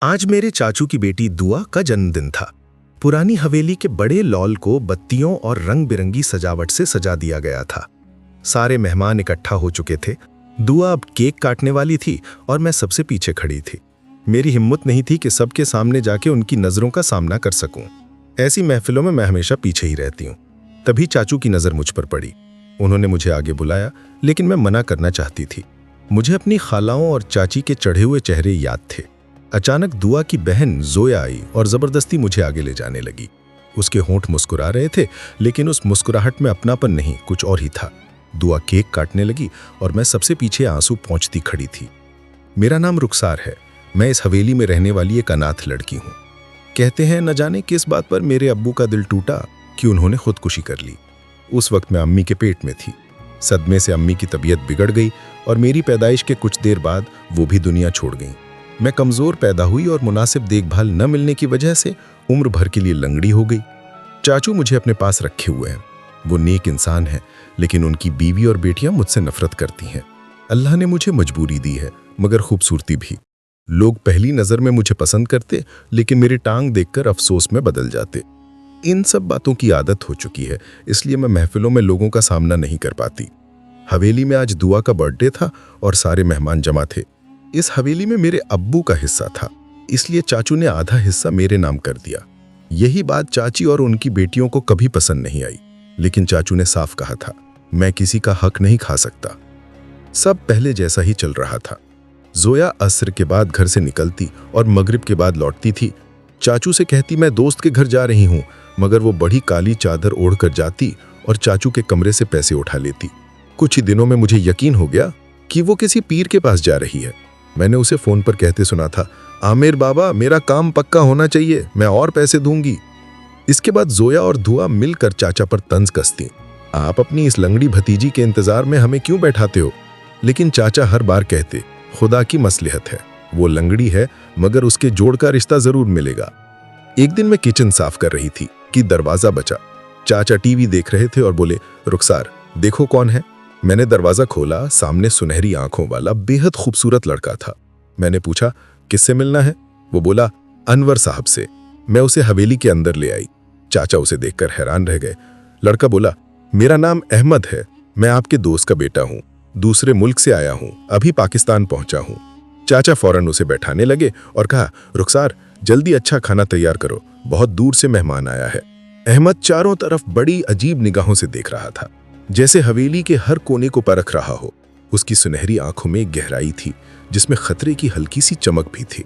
आज मेरे चाचू की बेटी दुआ का जन्मदिन था। पुरानी हवेली के बड़े लॉल को बत्तियों और रंग बिरंगी सजावट से सजा दिया गया था। सारे मेहमान इकट्ठा हो चुके थे। दुआ अब केक काटने वाली थी और मैं सबसे पीछे खड़ी थी। मेरी हिम्मत नहीं थी कि सबके सामने जाके उनकी नजरों का सामना कर सकूं। ऐसी महफिलों में मैं हमेशा पीछे ही रहती हूँ। तभी चाचू की नजर मुझ पर पड़ी। उन्होंने मुझे आगे बुलाया, लेकिन मैं मना करना चाहती थी। मुझे अपनी खालाओं और चाची के चढ़े हुए चेहरे याद थे। अचानक दुआ की बहन जोया आई और जबरदस्ती मुझे आगे ले जाने लगी। उसके होंठ मुस्कुरा रहे थे, लेकिन उस मुस्कुराहट में अपनापन नहीं, कुछ और ही था। दुआ केक काटने लगी और मैं सबसे पीछे आंसू पोंछती खड़ी थी। मेरा नाम रुखसार है। मैं इस हवेली में रहने वाली एक अनाथ लड़की हूँ। कहते हैं न जाने किस बात पर मेरे अब्बू का दिल टूटा कि उन्होंने खुदकुशी कर ली। उस वक्त मैं अम्मी के पेट में थी। सदमे से अम्मी की तबीयत बिगड़ गई और मेरी पैदाइश के कुछ देर बाद वो भी दुनिया छोड़ गई। मैं कमजोर पैदा हुई और मुनासिब देखभाल न मिलने की वजह से उम्र भर के लिए लंगड़ी हो गई। चाचू मुझे अपने पास रखे हुए हैं। वो नेक इंसान हैं, लेकिन उनकी बीवी और बेटियां मुझसे नफरत करती हैं। अल्लाह ने मुझे मजबूरी दी है, मगर खूबसूरती भी। लोग पहली नजर में मुझे पसंद करते, लेकिन मेरी टांग देखकर अफसोस में बदल जाते। इन सब बातों की आदत हो चुकी है, इसलिए मैं महफिलों में लोगों का सामना नहीं कर पाती। हवेली में आज दुआ का बर्थडे था और सारे मेहमान जमा थे। इस हवेली में मेरे अब्बू का हिस्सा था, इसलिए चाचू ने आधा हिस्सा मेरे नाम कर दिया। यही बात चाची और उनकी बेटियों को कभी पसंद नहीं आई, लेकिन चाचू ने साफ कहा था, मैं किसी का हक नहीं खा सकता। सब पहले जैसा ही चल रहा था। जोया असर के बाद घर से निकलती और मगरिब के बाद लौटती थी। चाचू से कहती मैं दोस्त के घर जा रही हूँ, मगर वो बड़ी काली चादर ओढ़कर जाती और चाचू के कमरे से पैसे उठा लेती। कुछ ही दिनों में मुझे यकीन हो गया कि वो किसी पीर के पास जा रही है। मैंने उसे फोन पर कहते सुना था, आमिर बाबा मेरा काम पक्का होना चाहिए, मैं और पैसे दूंगी। इसके बाद जोया और दुआ मिलकर चाचा पर तंज कसती, आप अपनी इस लंगड़ी भतीजी के इंतजार में हमें क्यों बैठाते हो। लेकिन चाचा हर बार कहते, खुदा की मसलहत है, वो लंगड़ी है मगर उसके जोड़ का रिश्ता जरूर मिलेगा। एक दिन मैं किचन साफ कर रही थी कि दरवाजा बचा। चाचा टीवी देख रहे थे और बोले, रुखसार देखो कौन है। मैंने दरवाजा खोला। सामने सुनहरी आंखों वाला बेहद खूबसूरत लड़का था। मैंने पूछा, किससे मिलना है? वो बोला, अनवर साहब से। मैं उसे हवेली के अंदर ले आई। चाचा उसे देखकर हैरान रह गए। लड़का बोला, मेरा नाम अहमद है, मैं आपके दोस्त का बेटा हूँ, दूसरे मुल्क से आया हूँ, अभी पाकिस्तान पहुंचा हूँ। चाचा फौरन उसे बैठाने लगे और कहा, रुखसार जल्दी अच्छा खाना तैयार करो, बहुत दूर से मेहमान आया है। अहमद चारों तरफ बड़ी अजीब निगाहों से देख रहा था, जैसे हवेली के हर कोने को परख रहा हो। उसकी सुनहरी आंखों में गहराई थी, जिसमें खतरे की हल्की सी चमक भी थी।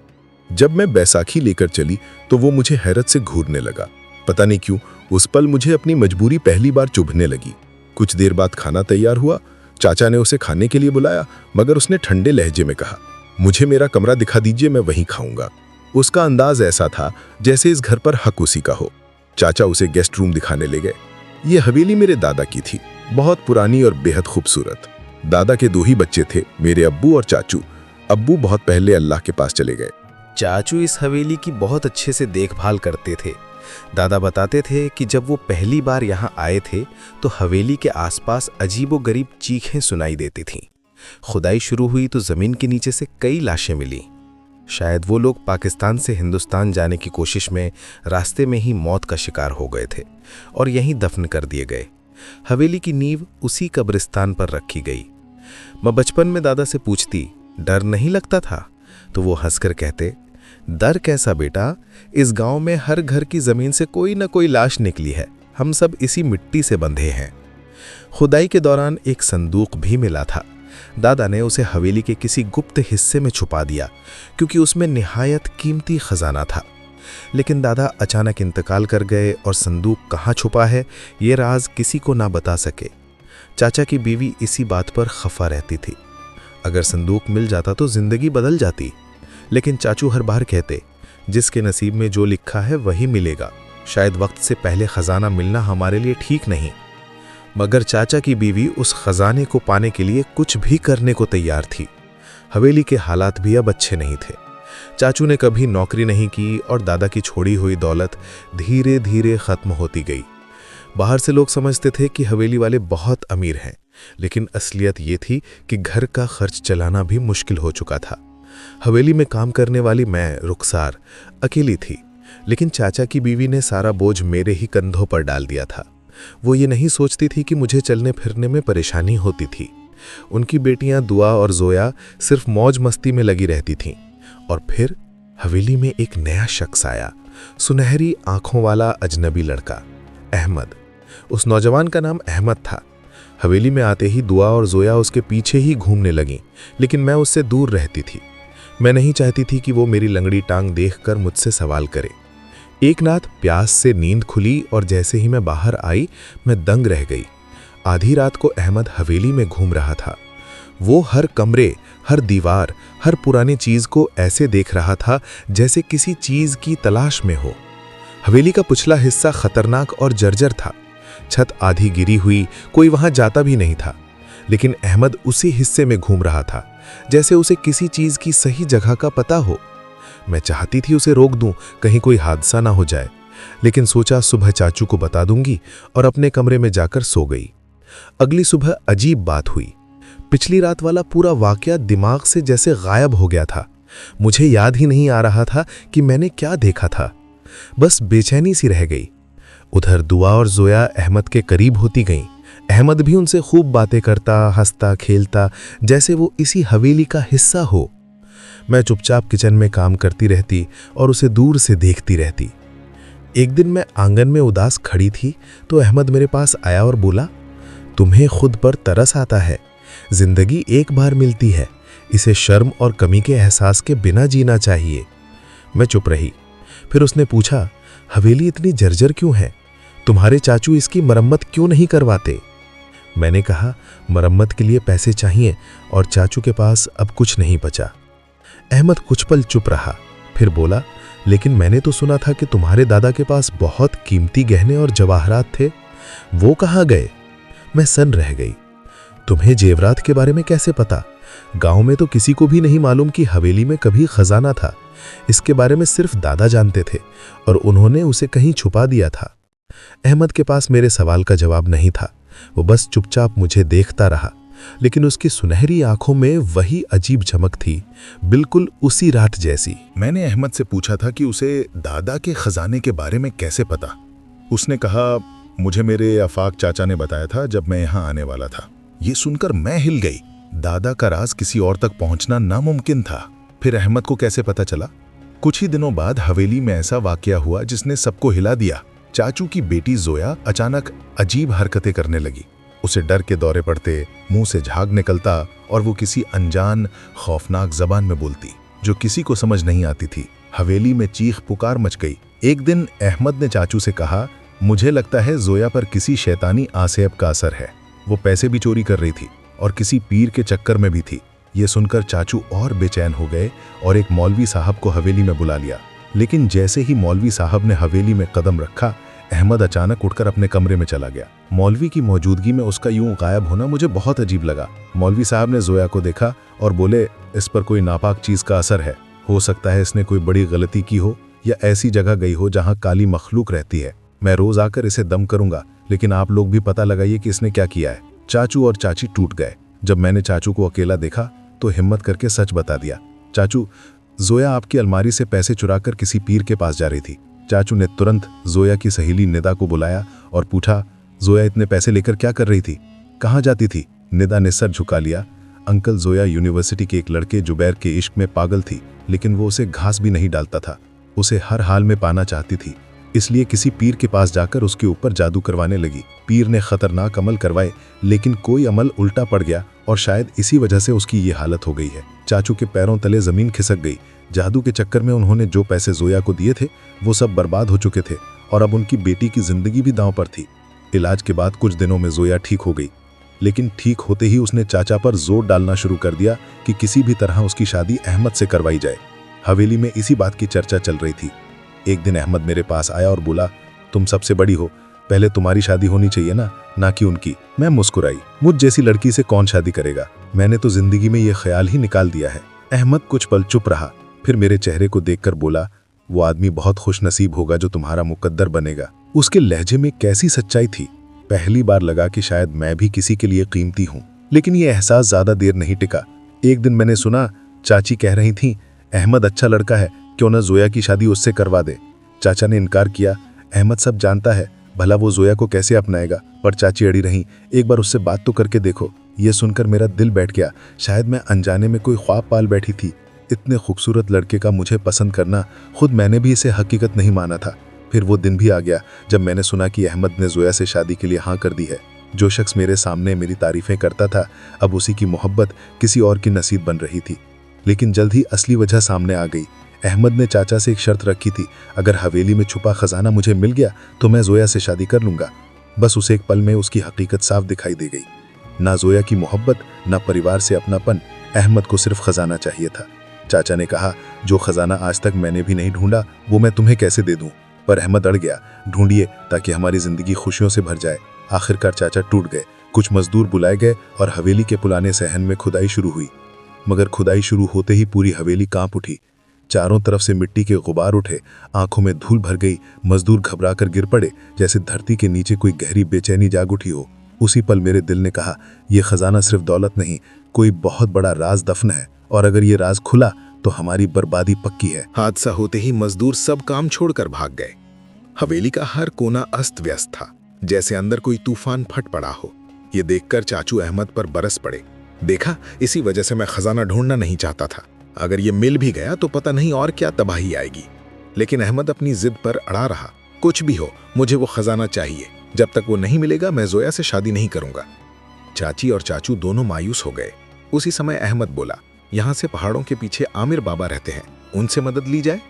जब मैं बैसाखी लेकर चली तो वो मुझे हैरत से घूरने लगा। पता नहीं क्यों उस पल मुझे अपनी मजबूरी पहली बार चुभने लगी। कुछ देर बाद खाना तैयार हुआ। चाचा ने उसे खाने के लिए बुलाया, मगर उसने ठंडे लहजे में कहा, मुझे मेरा कमरा दिखा दीजिए, मैं वहीं खाऊंगा। उसका अंदाज ऐसा था जैसे इस घर पर हक उसी का हो। चाचा उसे गेस्ट रूम दिखाने ले गए। ये हवेली मेरे दादा की थी, बहुत पुरानी और बेहद खूबसूरत। दादा के दो ही बच्चे थे, मेरे अब्बू और चाचू। अब्बू बहुत पहले अल्लाह के पास चले गए। चाचू इस हवेली की बहुत अच्छे से देखभाल करते थे। दादा बताते थे कि जब वो पहली बार यहाँ आए थे तो हवेली के आसपास अजीबोगरीब चीखें सुनाई देती थीं। खुदाई शुरू हुई तो जमीन के नीचे से कई लाशें मिली। शायद वो लोग पाकिस्तान से हिंदुस्तान जाने की कोशिश में रास्ते में ही मौत का शिकार हो गए थे और यहीं दफन कर दिए गए। हवेली की नींव उसी कब्रिस्तान पर रखी गई। मैं बचपन में दादा से पूछती, डर नहीं लगता था? तो वो हंसकर कहते, डर कैसा बेटा, इस गांव में हर घर की जमीन से कोई न कोई लाश निकली है, हम सब इसी मिट्टी से बंधे हैं। खुदाई के दौरान एक संदूक भी मिला था। दादा ने उसे हवेली के किसी गुप्त हिस्से में छुपा दिया, क्योंकि उसमें निहायत कीमती खजाना था। लेकिन दादा अचानक इंतकाल कर गए और संदूक कहाँ छुपा है ये राज किसी को ना बता सके। चाचा की बीवी इसी बात पर खफा रहती थी। अगर संदूक मिल जाता तो जिंदगी बदल जाती, लेकिन चाचू हर बार कहते, जिसके नसीब में जो लिखा है वही मिलेगा। शायद वक्त से पहले खजाना मिलना हमारे लिए ठीक नहीं। मगर चाचा की बीवी उस खजाने को पाने के लिए कुछ भी करने को तैयार थी। हवेली के हालात भी अब अच्छे नहीं थे। चाचू ने कभी नौकरी नहीं की और दादा की छोड़ी हुई दौलत धीरे धीरे खत्म होती गई। बाहर से लोग समझते थे कि हवेली वाले बहुत अमीर हैं, लेकिन असलियत ये थी कि घर का खर्च चलाना भी मुश्किल हो चुका था। हवेली में काम करने वाली मैं, रुखसार, अकेली थी, लेकिन चाचा की बीवी ने सारा बोझ मेरे ही कंधों पर डाल दिया था। वो ये नहीं सोचती थी कि मुझे चलने फिरने में परेशानी होती थी। उनकी बेटियां दुआ और जोया सिर्फ मौज मस्ती में लगी रहती थीं। और फिर हवेली में एक नया शख्स आया, सुनहरी आंखों वाला अजनबी लड़का, अहमद। उस नौजवान का नाम अहमद था। हवेली में आते ही दुआ और जोया उसके पीछे ही घूमने लगीं, लेकिन मैं उससे दूर रहती थी। मैं नहीं चाहती थी कि वो मेरी लंगड़ी टांग देखकर मुझसे सवाल करे। एक रात प्यास से नींद खुली और जैसे ही मैं बाहर आई, मैं दंग रह गई। आधी रात को अहमद हवेली में घूम रहा था। वो हर कमरे, हर दीवार, हर पुरानी चीज को ऐसे देख रहा था जैसे किसी चीज की तलाश में हो। हवेली का पिछला हिस्सा खतरनाक और जर्जर था। छत आधी गिरी हुई, कोई वहां जाता भी नहीं था। लेकिन अहमद उसी हिस्से में घूम रहा था, जैसे उसे किसी चीज की सही जगह का पता हो। मैं चाहती थी उसे रोक दूं, कहीं कोई हादसा ना हो जाए, लेकिन सोचा सुबह चाचू को बता दूंगी और अपने कमरे में जाकर सो गई। अगली सुबह अजीब बात हुई। पिछली रात वाला पूरा वाकया दिमाग से जैसे गायब हो गया था। मुझे याद ही नहीं आ रहा था कि मैंने क्या देखा था। बस बेचैनी सी रह गई। उधर दुआ और जोया अहमद के करीब होती गईं। अहमद भी उनसे खूब बातें करता, हंसता, खेलता, जैसे वो इसी हवेली का हिस्सा हो। मैं चुपचाप किचन में काम करती रहती और उसे दूर से देखती रहती। एक दिन मैं आंगन में उदास खड़ी थी तो अहमद मेरे पास आया और बोला, तुम्हें खुद पर तरस आता है। जिंदगी एक बार मिलती है, इसे शर्म और कमी के एहसास के बिना जीना चाहिए। मैं चुप रही। फिर उसने पूछा, हवेली इतनी जर्जर क्यों है? तुम्हारे चाचू इसकी मरम्मत क्यों नहीं करवाते? मैंने कहा, मरम्मत के लिए पैसे चाहिए और चाचू के पास अब कुछ नहीं बचा। अहमद कुछ पल चुप रहा, फिर बोला, लेकिन मैंने तो सुना था कि तुम्हारे दादा के पास बहुत कीमती गहने और जवाहरात थे, वो कहाँ गए? मैं सन रह गई। तुम्हें जेवरात के बारे में कैसे पता? गांव में तो किसी को भी नहीं मालूम कि हवेली में कभी खजाना था। इसके बारे में सिर्फ दादा जानते थे और उन्होंने उसे कहीं छुपा दिया था। अहमद के पास मेरे सवाल का जवाब नहीं था। वो बस चुपचाप मुझे देखता रहा, लेकिन उसकी सुनहरी आंखों में वही अजीब चमक थी, बिल्कुल उसी रात जैसी। मैंने अहमद से पूछा था कि उसे दादा के खजाने के बारे में कैसे पता। उसने कहा, मुझे मेरे आफाक चाचा ने बताया था जब मैं यहाँ आने वाला था। ये सुनकर मैं हिल गई। दादा का राज किसी और तक पहुंचना नामुमकिन था। फिर अहमद को कैसे पता चला? कुछ ही दिनों बाद हवेली में ऐसा वाकया हुआ जिसने सबको हिला दिया। चाचू की बेटी जोया अचानक अजीब हरकतें करने लगी। उसे डर के दौरे पड़ते, मुंह से झाग निकलता और वो किसी अनजान खौफनाक जबान में बोलती जो किसी को समझ नहीं आती थी। हवेली में चीख पुकार मच गई। एक दिन अहमद ने चाचू से कहा, मुझे लगता है जोया पर किसी शैतानी आसेब का असर है। वो पैसे भी चोरी कर रही थी और किसी पीर के चक्कर में भी थी। ये सुनकर चाचू और बेचैन हो गए और एक मौलवी साहब को हवेली में बुला लिया। लेकिन जैसे ही मौलवी साहब ने हवेली में कदम रखा, अहमद अचानक उठकर अपने कमरे में चला गया। मौलवी की मौजूदगी में उसका यूं गायब होना मुझे बहुत अजीब लगा। मौलवी साहब ने जोया को देखा और बोले, इस पर कोई नापाक चीज का असर है। हो सकता है इसने कोई बड़ी गलती की हो या ऐसी जगह गई हो जहां काली मखलूक रहती है। मैं रोज आकर इसे दम करूंगा, लेकिन आप लोग भी पता लगाइए कि इसने क्या किया है। चाचू और चाची टूट गए। जब मैंने चाचू को अकेला देखा तो हिम्मत करके सच बता दिया, चाचू, जोया आपकी अलमारी से पैसे चुराकर किसी पीर के पास जा रही थी। चाचू ने तुरंत जोया की सहेली निदा को बुलाया और पूछा, जोया इतने पैसे लेकर क्या कर रही थी, कहाँ जाती थी? निदा ने सर झुका लिया। अंकल, जोया यूनिवर्सिटी के एक लड़के जुबैर के इश्क में पागल थी, लेकिन वो उसे घास भी नहीं डालता था। उसे हर हाल में पाना चाहती थी, इसलिए किसी पीर के पास जाकर उसके ऊपर जादू करवाने लगी। पीर ने खतरनाक अमल करवाए, लेकिन कोई अमल उल्टा पड़ गया और शायद इसी वजह से उसकी ये हालत हो गई है। चाचू के पैरों तले जमीन खिसक गई। जादू के चक्कर में उन्होंने जो पैसे जोया को दिए थे वो सब बर्बाद हो चुके थे और अब उनकी बेटी की जिंदगी भी दांव पर थी। इलाज के बाद कुछ दिनों में जोया ठीक हो गई, लेकिन ठीक होते ही उसने चाचा पर जोर डालना शुरू कर दिया कि किसी भी तरह उसकी शादी अहमद से करवाई जाए। हवेली में इसी बात की चर्चा चल रही थी। एक दिन अहमद मेरे पास आया और बोला, तुम सबसे बड़ी हो, पहले तुम्हारी शादी होनी चाहिए ना कि उनकी। मैं मुस्कुराई। मुझ जैसी लड़की से कौन शादी करेगा? मैंने तो जिंदगी में ये ख्याल ही निकाल दिया है। अहमद कुछ पल चुप रहा, फिर मेरे चेहरे को देखकर बोला, वो आदमी बहुत खुशनसीब होगा जो तुम्हारा मुकद्दर बनेगा। उसके लहजे में कैसी सच्चाई थी। पहली बार लगा कि शायद मैं भी किसी के लिए कीमती हूँ। लेकिन ये एहसास ज्यादा देर नहीं टिका। एक दिन मैंने सुना चाची कह रही थी अहमद अच्छा लड़का है, क्यों न जोया की शादी उससे करवा दे। चाचा ने इनकार किया, अहमद सब जानता है, भला वो जोया को कैसे अपनाएगा। पर चाची अड़ी रहीं, एक बार उससे बात तो करके देखो। ये सुनकर मेरा दिल बैठ गया। शायद मैं अनजाने में कोई ख्वाब पाल बैठी थी। इतने खूबसूरत लड़के का मुझे पसंद करना, खुद मैंने भी इसे हकीकत नहीं माना था। फिर वो दिन भी आ गया जब मैंने सुना कि अहमद ने जोया से शादी के लिए हाँ कर दी है। जो शख्स मेरे सामने मेरी तारीफें करता था, अब उसी की मोहब्बत किसी और की नसीब बन रही थी। लेकिन जल्द ही असली वजह सामने आ गई। अहमद ने चाचा से एक शर्त रखी थी, अगर हवेली में छुपा खजाना मुझे मिल गया तो मैं जोया से शादी कर लूंगा। बस उसे एक पल में उसकी हकीकत साफ दिखाई दे गई। ना जोया की मोहब्बत, ना परिवार से अपनापन, अहमद को सिर्फ खजाना चाहिए था। चाचा ने कहा, जो खजाना आज तक मैंने भी नहीं ढूंढा वो मैं तुम्हें कैसे दे दूं। पर अहमद अड़ गया, ढूंढिए ताकि हमारी जिंदगी खुशियों से भर जाए। आखिरकार चाचा टूट गए। कुछ मजदूर बुलाए गए और हवेली के पुराने सहन में खुदाई शुरू हुई। मगर खुदाई शुरू होते ही पूरी हवेली कांप उठी। चारों तरफ से मिट्टी के गुबार उठे, आंखों में धूल भर गई। मजदूर घबराकर गिर पड़े, जैसे धरती के नीचे कोई गहरी बेचैनी जाग उठी हो। उसी पल मेरे दिल ने कहा, यह खजाना सिर्फ दौलत नहीं, कोई बहुत बड़ा राज दफन है, और अगर ये राज खुला तो हमारी बर्बादी पक्की है। हादसा होते ही मजदूर सब काम छोड़कर भाग गए। हवेली का हर कोना अस्त व्यस्त था, जैसे अंदर कोई तूफान फट पड़ा हो। ये देखकर चाचू अहमद पर बरस पड़े। देखा, इसी वजह से मैं खजाना ढूंढना नहीं चाहता था। अगर ये मिल भी गया तो पता नहीं और क्या तबाही आएगी। लेकिन अहमद अपनी जिद पर अड़ा रहा। कुछ भी हो, मुझे वो खजाना चाहिए। जब तक वो नहीं मिलेगा मैं जोया से शादी नहीं करूंगा। चाची और चाचू दोनों मायूस हो गए। उसी समय अहमद बोला, यहाँ से पहाड़ों के पीछे आमिर बाबा रहते हैं, उनसे मदद ली जाए।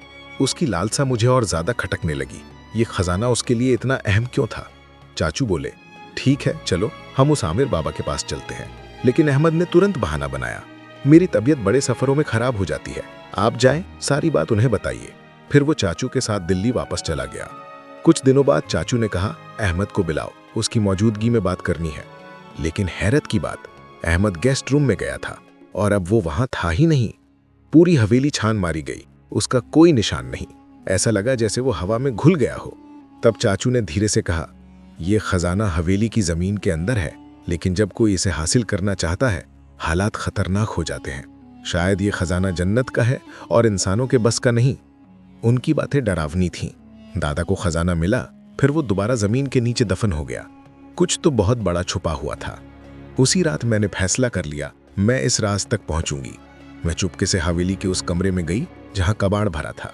उसकी लालसा मुझे और ज्यादा खटकने लगी। ये खजाना उसके लिए इतना अहम क्यों था? चाचू बोले, ठीक है, चलो हम उस आमिर बाबा के पास चलते हैं। लेकिन अहमद ने तुरंत बहाना बनाया, मेरी तबीयत बड़े सफरों में खराब हो जाती है, आप जाएं, सारी बात उन्हें बताइए। फिर वो चाचू के साथ दिल्ली वापस चला गया। कुछ दिनों बाद चाचू ने कहा, अहमद को बुलाओ, उसकी मौजूदगी में बात करनी है। लेकिन हैरत की बात, अहमद गेस्ट रूम में गया था और अब वो वहां था ही नहीं। पूरी हवेली छान मारी गई, उसका कोई निशान नहीं। ऐसा लगा जैसे वो हवा में घुल गया हो। तब चाचू ने धीरे से कहा, यह खजाना हवेली की जमीन के अंदर है, लेकिन जब कोई इसे हासिल करना चाहता है हालात खतरनाक हो जाते हैं। शायद ये खजाना जन्नत का है और इंसानों के बस का नहीं। उनकी बातें डरावनी थीं। दादा को खजाना मिला, फिर वो दोबारा जमीन के नीचे दफन हो गया। कुछ तो बहुत बड़ा छुपा हुआ था। उसी रात मैंने फैसला कर लिया, मैं इस राज तक पहुंचूंगी। मैं चुपके से हवेली के उस कमरे में गई जहां कबाड़ भरा था।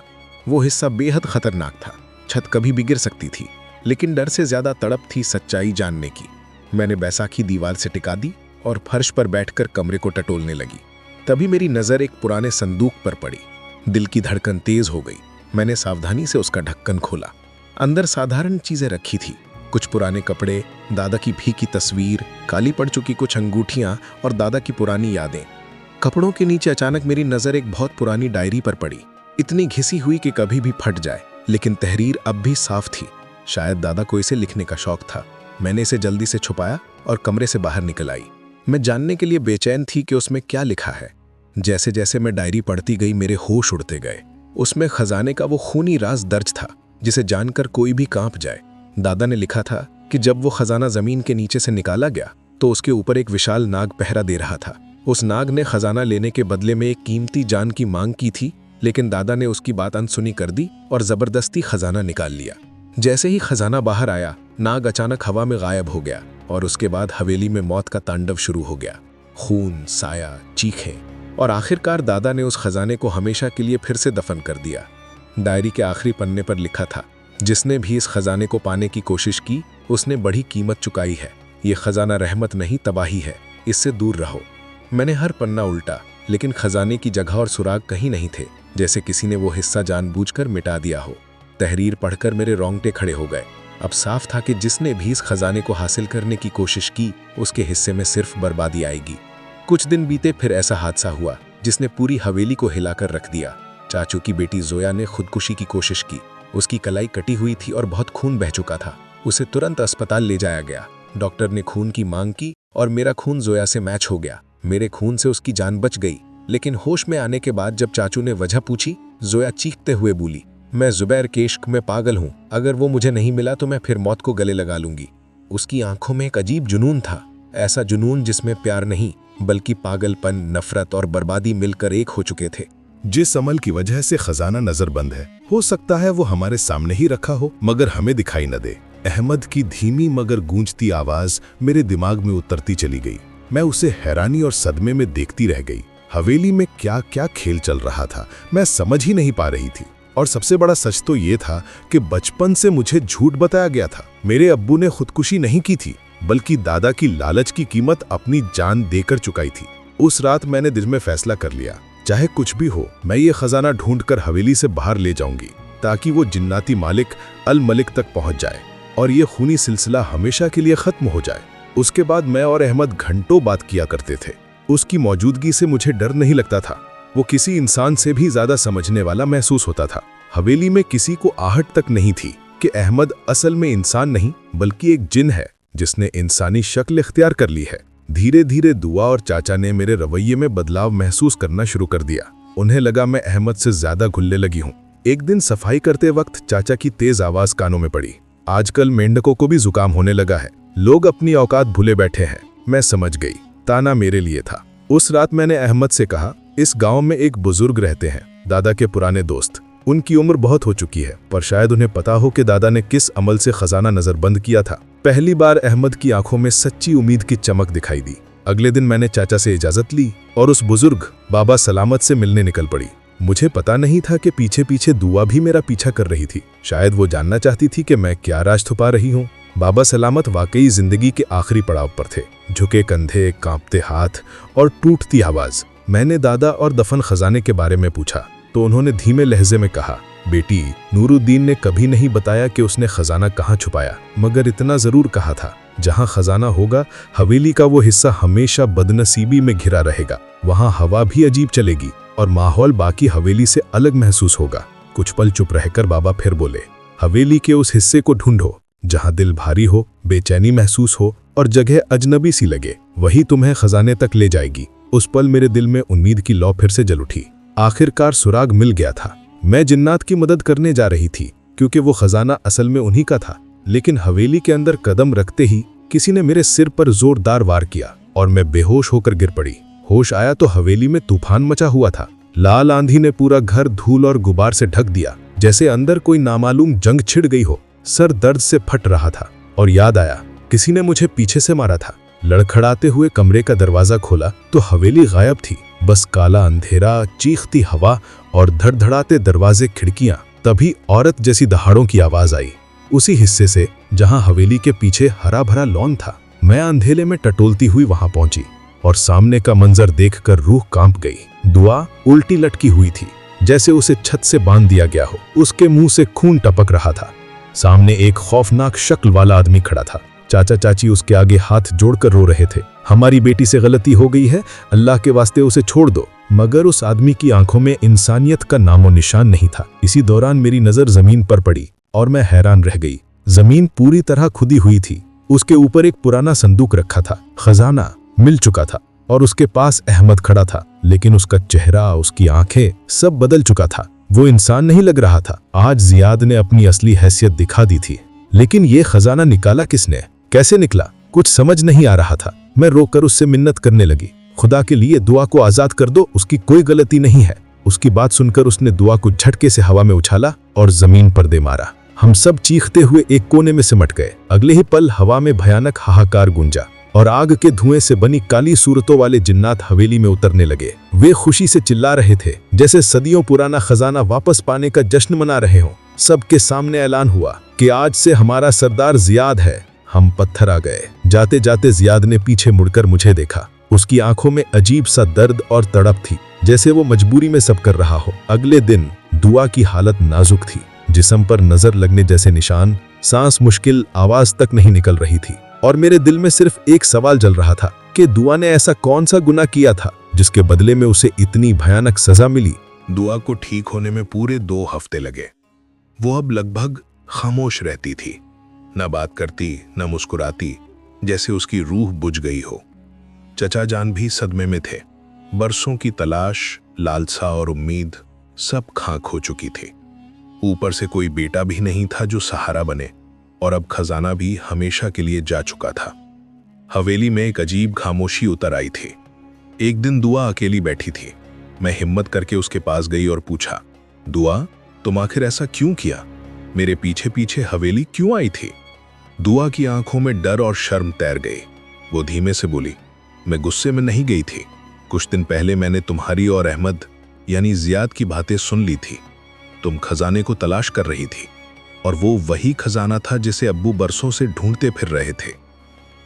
वो हिस्सा बेहद खतरनाक था, छत कभी भी गिर सकती थी। लेकिन डर से ज्यादा तड़प थी सच्चाई जानने की। मैंने बैसाखी दीवार से टिका दी और फर्श पर बैठकर कमरे को टटोलने लगी। तभी मेरी नजर एक पुराने संदूक पर पड़ी। दिल की धड़कन तेज हो गई। मैंने सावधानी से उसका ढक्कन खोला। अंदर साधारण चीजें रखी थी, कुछ पुराने कपड़े, दादा की फीकी तस्वीर, काली पड़ चुकी कुछ अंगूठियां और दादा की पुरानी यादें। कपड़ों के नीचे अचानक मेरी नजर एक बहुत पुरानी डायरी पर पड़ी, इतनी घिसी हुई कि कभी भी फट जाए, लेकिन तहरीर अब भी साफ थी। शायद दादा को इसे लिखने का शौक था। मैंने इसे जल्दी से छुपाया और कमरे से बाहर निकल आई। मैं जानने के लिए बेचैन थी कि उसमें क्या लिखा है। जैसे जैसे मैं डायरी पढ़ती गई मेरे होश उड़ते गए। उसमें खजाने का वो खूनी राज दर्ज था जिसे जानकर कोई भी कांप जाए। दादा ने लिखा था कि जब वो खजाना जमीन के नीचे से निकाला गया तो उसके ऊपर एक विशाल नाग पहरा दे रहा था। उस नाग ने खजाना लेने के बदले में एक कीमती जान की मांग की थी, लेकिन दादा ने उसकी बात अनसुनी कर दी और जबरदस्ती खजाना निकाल लिया। जैसे ही खजाना बाहर आया, नाग अचानक हवा में गायब हो गया और उसके बाद हवेली में मौत का तांडव शुरू हो गया। खून, साया, चीखें और आखिरकार दादा ने उस खजाने को हमेशा के लिए फिर से दफन कर दिया। डायरी के आखिरी पन्ने पर लिखा था, जिसने भी इस खजाने को पाने की कोशिश की उसने बड़ी कीमत चुकाई है। ये खजाना रहमत नहीं तबाही है, इससे दूर रहो। मैंने हर पन्ना उल्टा, लेकिन खजाने की जगह और सुराग कहीं नहीं थे, जैसे किसी ने वो हिस्सा जानबूझकर मिटा दिया हो। तहरीर पढ़कर मेरे रोंगटे खड़े हो गए। अब साफ था कि जिसने भी इस खजाने को हासिल करने की कोशिश की उसके हिस्से में सिर्फ बर्बादी आएगी। कुछ दिन बीते, फिर ऐसा हादसा हुआ जिसने पूरी हवेली को हिलाकर रख दिया। चाचू की बेटी जोया ने खुदकुशी की कोशिश की। उसकी कलाई कटी हुई थी और बहुत खून बह चुका था। उसे तुरंत अस्पताल ले जाया गया। डॉक्टर ने खून की मांग की और मेरा खून जोया से मैच हो गया। मेरे खून से उसकी जान बच गई। लेकिन होश में आने के बाद जब चाचू ने वजह पूछी, जोया चीखते हुए बोली, मैं जुबैर के इश्क में पागल हूँ, अगर वो मुझे नहीं मिला तो मैं फिर मौत को गले लगा लूंगी। उसकी आंखों में एक अजीब जुनून था। ऐसा जुनून जिसमें प्यार नहीं बल्कि पागलपन, नफरत और बर्बादी मिलकर एक हो चुके थे। जिस अमल की वजह से खजाना नजरबंद है, हो सकता है वो हमारे सामने ही रखा हो मगर हमें दिखाई न दे। अहमद की धीमी मगर गूंजती आवाज मेरे दिमाग में उतरती चली गई। मैं उसे हैरानी और सदमे में देखती रह गई। हवेली में क्या क्या खेल चल रहा था मैं समझ ही नहीं पा रही थी। और सबसे बड़ा सच तो ये था कि बचपन से मुझे झूठ बताया गया था। मेरे अब्बू ने खुदकुशी नहीं की थी बल्कि दादा की लालच की कीमत अपनी जान देकर चुकाई थी। उस रात मैंने दिल में फैसला कर लिया, चाहे कुछ भी हो मैं ये खजाना ढूंढकर हवेली से बाहर ले जाऊंगी ताकि वो जिन्नाती मालिक अल मलिक तक पहुंच जाए और ये खूनी सिलसिला हमेशा के लिए खत्म हो जाए। उसके बाद मैं और अहमद घंटों बात किया करते थे। उसकी मौजूदगी से मुझे डर नहीं लगता था। वो किसी इंसान से भी ज्यादा समझने वाला महसूस होता था। हवेली में किसी को आहट तक नहीं थी कि अहमद असल में इंसान नहीं बल्कि एक जिन है जिसने इंसानी शक्ल इख्तियार कर ली है। धीरे धीरे दुआ और चाचा ने मेरे रवैये में बदलाव महसूस करना शुरू कर दिया। उन्हें लगा मैं अहमद से ज्यादा घुलने लगी हूँ। एक दिन सफाई करते वक्त चाचा की तेज आवाज कानों में पड़ी। आजकल मेंढकों को भी जुकाम होने लगा है, लोग अपनी औकात भूले बैठे हैं। मैं समझ गई, ताना मेरे लिए था। उस रात मैंने अहमद से कहा, इस गांव में एक बुजुर्ग रहते हैं, दादा के पुराने दोस्त। उनकी उम्र बहुत हो चुकी है पर शायद उन्हें पता हो कि दादा ने किस अमल से खजाना नजरबंद किया था। पहली बार अहमद की आंखों में सच्ची उम्मीद की चमक दिखाई दी। अगले दिन मैंने चाचा से इजाजत ली और उस बुजुर्ग बाबा सलामत से मिलने निकल पड़ी। मुझे पता नहीं था कि पीछे पीछे दुआ भी मेरा पीछा कर रही थी। शायद वो जानना चाहती थी कि मैं क्या राज छुपा रही हूँ। बाबा सलामत वाकई जिंदगी के आखिरी पड़ाव पर थे। झुके कंधे, कांपते हाथ और टूटती आवाज। मैंने दादा और दफन खजाने के बारे में पूछा तो उन्होंने धीमे लहजे में कहा, बेटी, नूरुद्दीन ने कभी नहीं बताया कि उसने खजाना कहाँ छुपाया, मगर इतना जरूर कहा था, जहाँ खजाना होगा हवेली का वो हिस्सा हमेशा बदनसीबी में घिरा रहेगा। वहाँ हवा भी अजीब चलेगी और माहौल बाकी हवेली से अलग महसूस होगा। कुछ पल चुप रहकर बाबा फिर बोले, हवेली के उस हिस्से को ढूंढो जहाँ दिल भारी हो, बेचैनी महसूस हो और जगह अजनबी सी लगे। वही तुम्हें खजाने तक ले जाएगी। उस पल मेरे दिल में उम्मीद की लौ फिर से जल उठी। आखिरकार सुराग मिल गया था। मैं जिन्नात की मदद करने जा रही थी क्योंकि वो खजाना असल में उन्हीं का था। लेकिन हवेली के अंदर कदम रखते ही किसी ने मेरे सिर पर जोरदार वार किया और मैं बेहोश होकर गिर पड़ी। होश आया तो हवेली में तूफान मचा हुआ था। लाल आंधी ने पूरा घर धूल और गुबार से ढक दिया, जैसे अंदर कोई नामालूम जंग छिड़ गई हो। सर दर्द से फट रहा था और याद आया, किसी ने मुझे पीछे से मारा था। लड़खड़ाते हुए कमरे का दरवाजा खोला तो हवेली गायब थी। बस काला अंधेरा, चीखती हवा और धड़धड़ाते दरवाजे, खिड़कियां। तभी औरत जैसी दहाड़ों की आवाज आई, उसी हिस्से से जहां हवेली के पीछे हरा भरा लॉन था। मैं अंधेरे में टटोलती हुई वहां पहुंची और सामने का मंजर देखकर रूह कांप गई। दुआ उल्टी लटकी हुई थी, जैसे उसे छत से बांध दिया गया हो। उसके मुंह से खून टपक रहा था। सामने एक खौफनाक शक्ल वाला आदमी खड़ा था। चाचा चाची उसके आगे हाथ जोड़कर रो रहे थे। हमारी बेटी से गलती हो गई है, अल्लाह के वास्ते उसे छोड़ दो। मगर उस आदमी की आंखों में इंसानियत का नामो निशान नहीं था। इसी दौरान मेरी नजर जमीन पर पड़ी और मैं हैरान रह गई। जमीन पूरी तरह खुदी हुई थी। उसके ऊपर एक पुराना संदूक रखा था। खजाना मिल चुका था और उसके पास अहमद खड़ा था, लेकिन उसका चेहरा, उसकी आंखें, सब बदल चुका था। वो इंसान नहीं लग रहा था। आज जियाद ने अपनी असली हैसियत दिखा दी थी। लेकिन ये खजाना निकाला किसने, कैसे निकला, कुछ समझ नहीं आ रहा था। मैं रोकर उससे मिन्नत करने लगी, खुदा के लिए दुआ को आजाद कर दो, उसकी कोई गलती नहीं है। उसकी बात सुनकर उसने दुआ को झटके से हवा में उछाला और जमीन पर दे मारा। हम सब चीखते हुए एक कोने में सिमट गए। अगले ही पल हवा में भयानक हाहाकार गूंजा और आग के धुएं से बनी काली सूरतों वाले जिन्नात हवेली में उतरने लगे। वे खुशी से चिल्ला रहे थे, जैसे सदियों पुराना खजाना वापस पाने का जश्न मना रहे हों। सबके सामने ऐलान हुआ कि आज से हमारा सरदार जियाद है। हम पत्थर आ गए। जाते जाते जियाद ने पीछे मुड़कर मुझे देखा। उसकी आंखों में अजीब सा दर्द और तड़प थी, जैसे वो मजबूरी में सब कर रहा हो। अगले दिन दुआ की हालत नाजुक थी, जिस्म पर नजर लगने जैसे निशान, सांस मुश्किल, आवाज तक नहीं निकल रही थी। और मेरे दिल में सिर्फ एक सवाल जल रहा था कि दुआ ने ऐसा कौन सा गुनाह किया था जिसके बदले में उसे इतनी भयानक सजा मिली। दुआ को ठीक होने में पूरे 2 हफ्ते लगे। वो अब लगभग खामोश रहती थी, न बात करती, न मुस्कुराती, जैसे उसकी रूह बुझ गई हो। चचा जान भी सदमे में थे। बरसों की तलाश, लालसा और उम्मीद सब खाक हो चुकी थी। ऊपर से कोई बेटा भी नहीं था जो सहारा बने, और अब खजाना भी हमेशा के लिए जा चुका था। हवेली में एक अजीब खामोशी उतर आई थी। एक दिन दुआ अकेली बैठी थी। मैं हिम्मत करके उसके पास गई और पूछा, दुआ, तुम आखिर ऐसा क्यों किया? मेरे पीछे पीछे हवेली क्यों आई थी? दुआ की आंखों में डर और शर्म तैर गई। वो धीमे से बोली, मैं गुस्से में नहीं गई थी। कुछ दिन पहले मैंने तुम्हारी और अहमद यानी जियाद की बातें सुन ली थी। तुम खजाने को तलाश कर रही थी और वो वही खजाना था जिसे अब्बू बरसों से ढूंढते फिर रहे थे।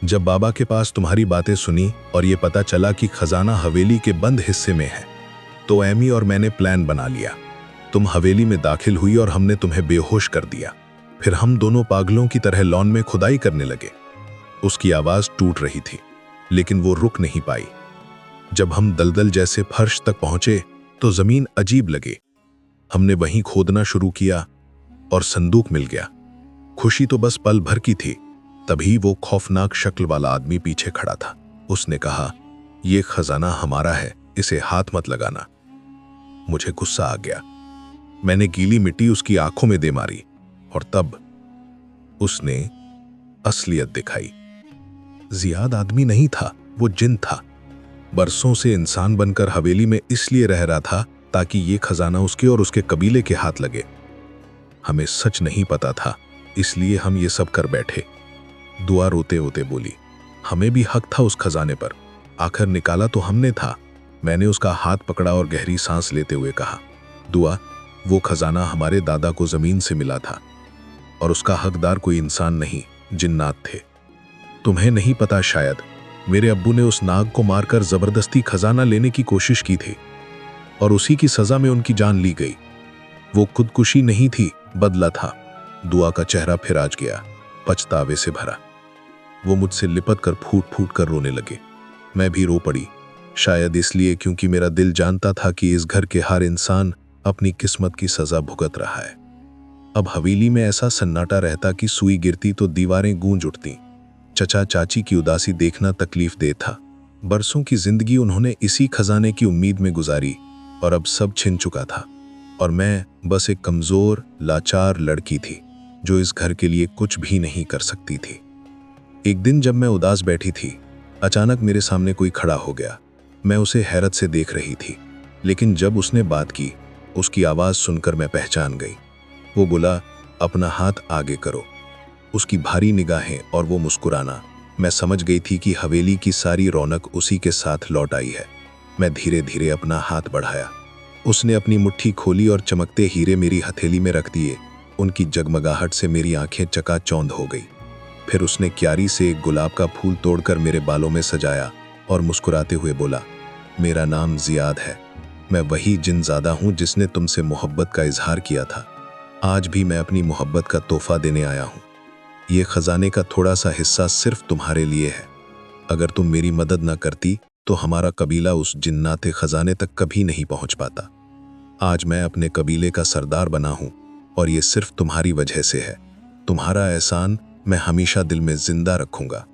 जब बाबा के पास तुम्हारी बातें सुनी और ये पता चला कि खजाना हवेली के बंद हिस्से में है, तो एमी और मैंने प्लान बना लिया। तुम हवेली में दाखिल हुई और हमने तुम्हें बेहोश कर दिया। फिर हम दोनों पागलों की तरह लॉन में खुदाई करने लगे। उसकी आवाज टूट रही थी, लेकिन वो रुक नहीं पाई। जब हम दलदल जैसे फर्श तक पहुंचे तो जमीन अजीब लगी। हमने वहीं खोदना शुरू किया और संदूक मिल गया। खुशी तो बस पल भर की थी। तभी वो खौफनाक शक्ल वाला आदमी पीछे खड़ा था। उसने कहा, ये खजाना हमारा है, इसे हाथ मत लगाना। मुझे गुस्सा आ गया। मैंने गीली मिट्टी उसकी आंखों में दे मारी और तब उसने असलियत दिखाई। जियाद आदमी नहीं था, वो जिन था। बरसों से इंसान बनकर हवेली में इसलिए रह रहा था ताकि ये खजाना उसके और उसके कबीले के हाथ लगे। हमें सच नहीं पता था, इसलिए हम ये सब कर बैठे। दुआ रोते रोते बोली, हमें भी हक था उस खजाने पर। आखिर निकाला तो हमने था। मैंने उसका हाथ पकड़ा और गहरी सांस लेते हुए कहा, दुआ, वो खजाना हमारे दादा को जमीन से मिला था और उसका हकदार कोई इंसान नहीं, जिन्नात थे। तुम्हें नहीं पता शायद, मेरे अब्बू ने उस नाग को मारकर जबरदस्ती खजाना लेने की कोशिश की थी और उसी की सजा में उनकी जान ली गई। वो खुदकुशी नहीं थी, बदला था। दुआ का चेहरा फिर आज गया, पछतावे से भरा। वो मुझसे लिपट कर फूट फूट कर रोने लगे। मैं भी रो पड़ी, शायद इसलिए क्योंकि मेरा दिल जानता था कि इस घर के हर इंसान अपनी किस्मत की सजा भुगत रहा है। अब हवेली में ऐसा सन्नाटा रहता कि सुई गिरती तो दीवारें गूंज उठती। चचा चाची की उदासी देखना तकलीफ दे था। बरसों की जिंदगी उन्होंने इसी खजाने की उम्मीद में गुजारी और अब सब छिन चुका था और मैं बस एक कमजोर, लाचार लड़की थी जो इस घर के लिए कुछ भी नहीं कर सकती थी। एक दिन जब मैं उदास बैठी थी, अचानक मेरे सामने कोई खड़ा हो गया। मैं उसे हैरत से देख रही थी, लेकिन जब उसने बात की, उसकी आवाज सुनकर मैं पहचान गई। वो बोला, अपना हाथ आगे करो। उसकी भारी निगाहें और वो मुस्कुराना, मैं समझ गई थी कि हवेली की सारी रौनक उसी के साथ लौट आई है। मैं धीरे धीरे अपना हाथ बढ़ाया। उसने अपनी मुट्ठी खोली और चमकते हीरे मेरी हथेली में रख दिए। उनकी जगमगाहट से मेरी आंखें चकाचौंध हो गई। फिर उसने क्यारी से एक गुलाब का फूल तोड़कर मेरे बालों में सजाया और मुस्कुराते हुए बोला, मेरा नाम जियाद है। मैं वही जिनज़ादा हूँ जिसने तुमसे मोहब्बत का इजहार किया था। आज भी मैं अपनी मोहब्बत का तोहफा देने आया हूँ। ये खजाने का थोड़ा सा हिस्सा सिर्फ तुम्हारे लिए है। अगर तुम मेरी मदद न करती तो हमारा कबीला उस जिन्नाते खजाने तक कभी नहीं पहुंच पाता। आज मैं अपने कबीले का सरदार बना हूं और ये सिर्फ तुम्हारी वजह से है। तुम्हारा एहसान मैं हमेशा दिल में जिंदा रखूंगा।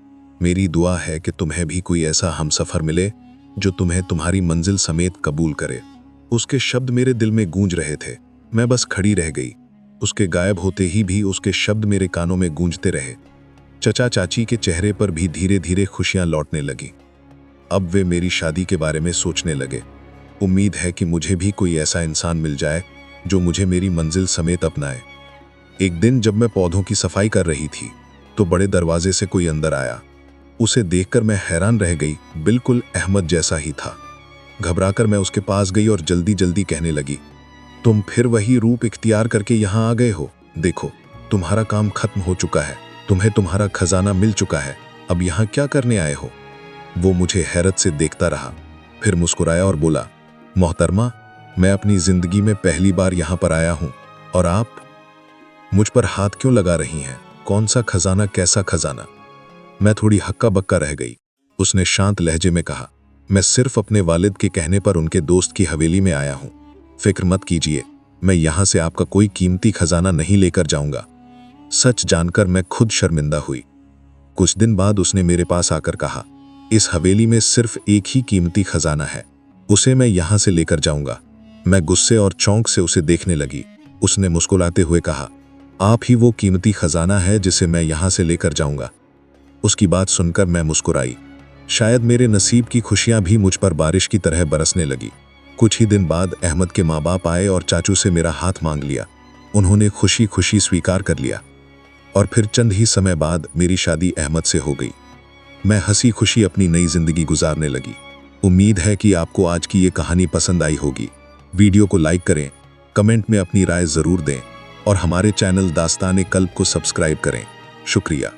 मेरी दुआ है कि तुम्हें भी कोई ऐसा हमसफर मिले जो तुम्हें तुम्हारी मंजिल समेत कबूल करे। उसके शब्द मेरे दिल में गूंज रहे थे। मैं बस खड़ी रह गई। उसके गायब होते ही भी उसके शब्द मेरे कानों में गूंजते रहे। चचा चाची के चेहरे पर भी धीरे धीरे खुशियां लौटने लगी। अब वे मेरी शादी के बारे में सोचने लगे। उम्मीद है कि मुझे भी कोई ऐसा इंसान मिल जाए जो मुझे मेरी मंजिल समेत अपनाए। एक दिन जब मैं पौधों की सफाई कर रही थी तो बड़े दरवाजे से कोई अंदर आया। उसे देखकर मैं हैरान रह गई। बिल्कुल अहमद जैसा ही था। घबराकर मैं उसके पास गई और जल्दी जल्दी कहने लगी, तुम फिर वही रूप इख्तियार करके यहाँ आ गए हो। देखो, तुम्हारा काम खत्म हो चुका है। तुम्हें तुम्हारा खजाना मिल चुका है। अब यहाँ क्या करने आए हो? वो मुझे हैरत से देखता रहा, फिर मुस्कुराया और बोला, मोहतरमा, मैं अपनी जिंदगी में पहली बार यहाँ पर आया हूँ और आप मुझ पर हाथ क्यों लगा रही हैं? कौन सा खजाना, कैसा खजाना? मैं थोड़ी हक्का बक्का रह गई। उसने शांत लहजे में कहा, मैं सिर्फ अपने वालिद के कहने पर उनके दोस्त की हवेली में आया हूँ। फिक्र मत कीजिए, मैं यहाँ से आपका कोई कीमती खजाना नहीं लेकर जाऊंगा। सच जानकर मैं खुद शर्मिंदा हुई। कुछ दिन बाद उसने मेरे पास आकर कहा, इस हवेली में सिर्फ एक ही कीमती खजाना है, उसे मैं यहाँ से लेकर जाऊंगा। मैं गुस्से और चौंक से उसे देखने लगी। उसने मुस्कुराते हुए कहा, आप ही वो कीमती खजाना है जिसे मैं यहाँ से लेकर जाऊंगा। उसकी बात सुनकर मैं मुस्कुराई। शायद मेरे नसीब की खुशियां भी मुझ पर बारिश की तरह बरसने लगी। कुछ ही दिन बाद अहमद के माँ बाप आए और चाचू से मेरा हाथ मांग लिया। उन्होंने खुशी खुशी स्वीकार कर लिया और फिर चंद ही समय बाद मेरी शादी अहमद से हो गई। मैं हंसी खुशी अपनी नई जिंदगी गुजारने लगी। उम्मीद है कि आपको आज की ये कहानी पसंद आई होगी। वीडियो को लाइक करें, कमेंट में अपनी राय जरूर दें और हमारे चैनल दास्तान-ए-कल्ब को सब्सक्राइब करें। शुक्रिया।